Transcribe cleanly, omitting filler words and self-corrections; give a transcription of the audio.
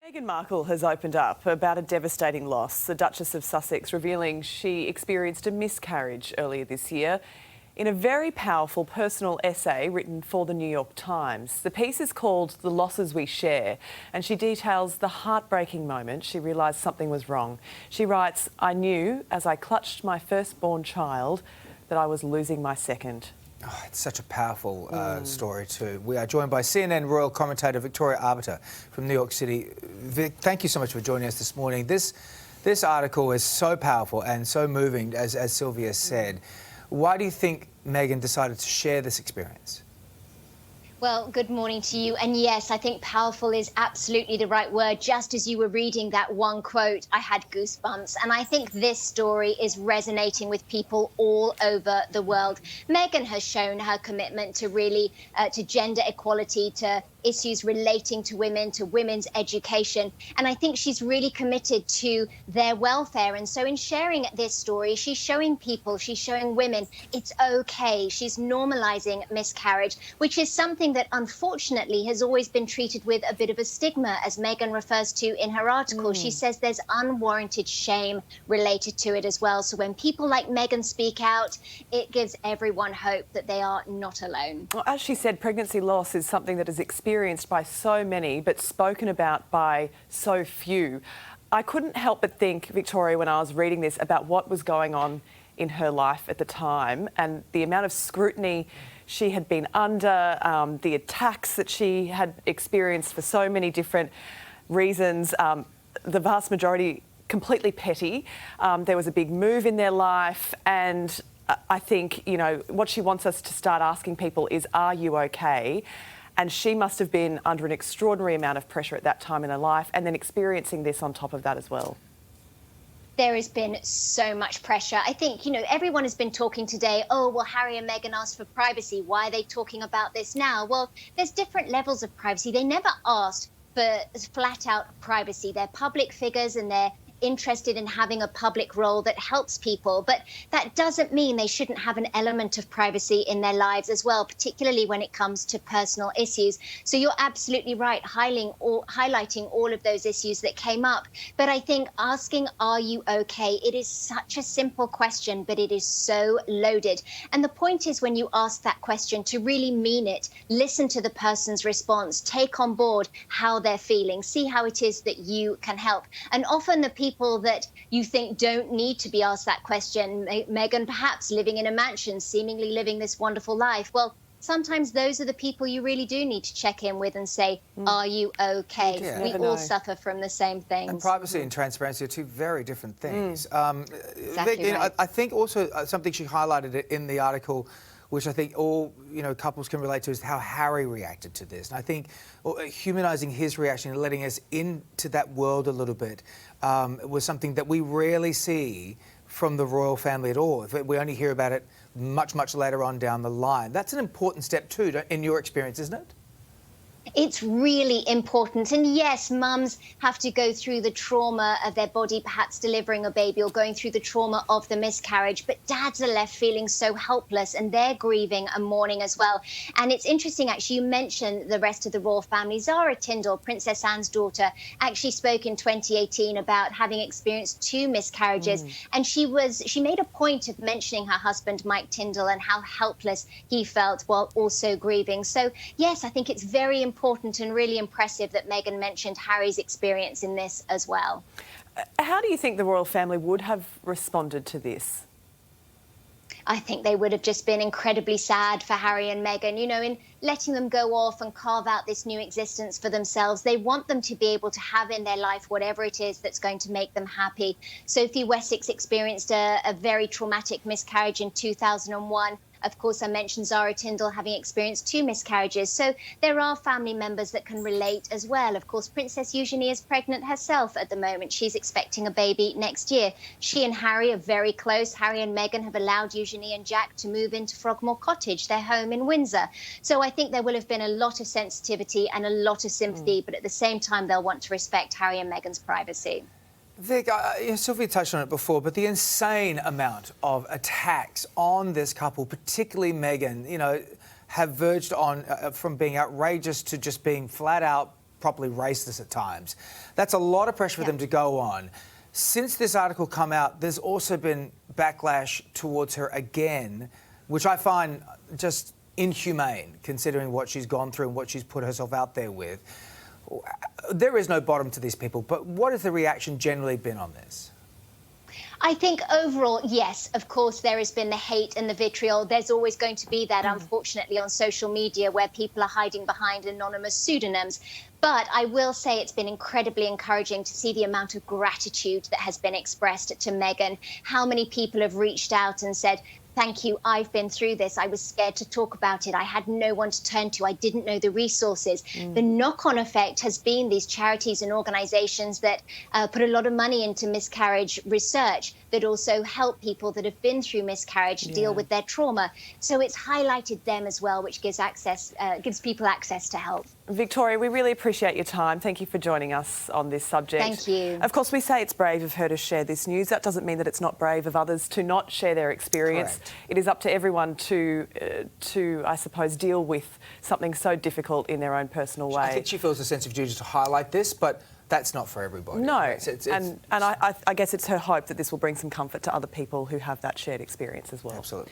Meghan Markle has opened up about a devastating loss. The Duchess of Sussex revealing she experienced a miscarriage earlier this year in a very powerful personal essay written for the New York Times. The piece is called The Losses We Share, and she details the heartbreaking moment she realised something was wrong. She writes, "I knew as I clutched my firstborn child that I was losing my second." Oh, it's such a powerful story too. We are joined by CNN royal commentator Victoria Arbiter from New York City. Vic, thank you so much for joining us this morning. This article is so powerful and so moving, as Sylvia said. Why do you think Meghan decided to share this experience? Well, good morning to you. And yes, I think powerful is absolutely the right word. Just as you were reading that one quote, I had goosebumps. And I think this story is resonating with people all over the world. Meghan has shown her commitment to really to gender equality, to issues relating to women, to women's education. And I think she's really committed to their welfare. And so in sharing this story, she's showing people, she's showing women, it's okay. She's normalizing miscarriage, which is something that unfortunately has always been treated with a bit of a stigma, as Meghan refers to in her article. She says there's unwarranted shame related to it as well. So when people like Meghan speak out, it gives everyone hope that they are not alone. Well, as she said, pregnancy loss is something that is experienced by so many, but spoken about by so few. I couldn't help but think, Victoria, when I was reading this, about what was going on in her life at the time and the amount of scrutiny she had been under, the attacks that she had experienced for so many different reasons, the vast majority completely petty. There was a big move in their life, and I think, you know, what she wants us to start asking people is, are you okay? And she must have been under an extraordinary amount of pressure at that time in her life, and then experiencing this on top of that as well. There has been so much pressure. I think, you know, everyone has been talking today, oh, well, Harry and Meghan asked for privacy. Why are they talking about this now? Well, there's different levels of privacy. They never asked for flat out privacy. They're public figures and they're interested in having a public role that helps people, but that doesn't mean they shouldn't have an element of privacy in their lives as well, particularly when it comes to personal issues. So you're absolutely right, highlighting all of those issues that came up. But I think asking, are you okay? It is such a simple question, but it is so loaded. And the point is, when you ask that question, to really mean it, listen to the person's response, take on board how they're feeling, see how it is that you can help. And often the people that you think don't need to be asked that question, Meghan perhaps living in a mansion, seemingly living this wonderful life, well, sometimes those are the people you really do need to check in with and say, are you okay? Yeah. We all suffer from the same things. And privacy and transparency are two very different things. Exactly Vic, right. I think also something she highlighted in the article, which I think all couples can relate to, is how Harry reacted to this. And I think humanising his reaction and letting us into that world a little bit was something that we rarely see from the royal family at all. We only hear about it much, much later on down the line. That's an important step too, in your experience, isn't it? It's really important. And yes, mums have to go through the trauma of their body, perhaps delivering a baby, or going through the trauma of the miscarriage. But dads are left feeling so helpless, and they're grieving and mourning as well. And it's interesting, actually, you mentioned the rest of the royal family. Zara Tindall, Princess Anne's daughter, actually spoke in 2018 about having experienced 2 miscarriages. And she made a point of mentioning her husband, Mike Tindall, and how helpless he felt while also grieving. So yes, I think it's very important and really impressive that Meghan mentioned Harry's experience in this as well. How do you think the royal family would have responded to this? I think they would have just been incredibly sad for Harry and Meghan, you know, in letting them go off and carve out this new existence for themselves. They want them to be able to have in their life whatever it is that's going to make them happy. Sophie Wessex experienced a very traumatic miscarriage in 2001. Of course, I mentioned Zara Tindall having experienced 2 miscarriages. So there are family members that can relate as well. Of course, Princess Eugenie is pregnant herself at the moment. She's expecting a baby next year. She and Harry are very close. Harry and Meghan have allowed Eugenie and Jack to move into Frogmore Cottage, their home in Windsor. So I think there will have been a lot of sensitivity and a lot of sympathy, but at the same time, they'll want to respect Harry and Meghan's privacy. Vic, Sylvia touched on it before, but the insane amount of attacks on this couple, particularly Meghan, you know, have verged on from being outrageous to just being flat out properly racist at times. That's a lot of pressure for them to go on. Since this article come out, there's also been backlash towards her again, which I find just inhumane, considering what she's gone through and what she's put herself out there with. There is no bottom to these people, but what has the reaction generally been on this? I think overall, yes, of course, there has been the hate and the vitriol. There's always going to be that, unfortunately, on social media where people are hiding behind anonymous pseudonyms. But I will say it's been incredibly encouraging to see the amount of gratitude that has been expressed to Meghan. How many people have reached out and said, thank you, I've been through this. I was scared to talk about it. I had no one to turn to. I didn't know the resources. The knock-on effect has been these charities and organisations that put a lot of money into miscarriage research, that also help people that have been through miscarriage deal with their trauma. So it's highlighted them as well, which gives people access to help. Victoria, we really appreciate your time. Thank you for joining us on this subject. Thank you. Of course, we say it's brave of her to share this news. That doesn't mean that it's not brave of others to not share their experience. Correct. It is up to everyone to, I suppose, deal with something so difficult in their own personal way. I think she feels a sense of duty to highlight this, but that's not for everybody. No, It's and I guess it's her hope that this will bring some comfort to other people who have that shared experience as well. Absolutely.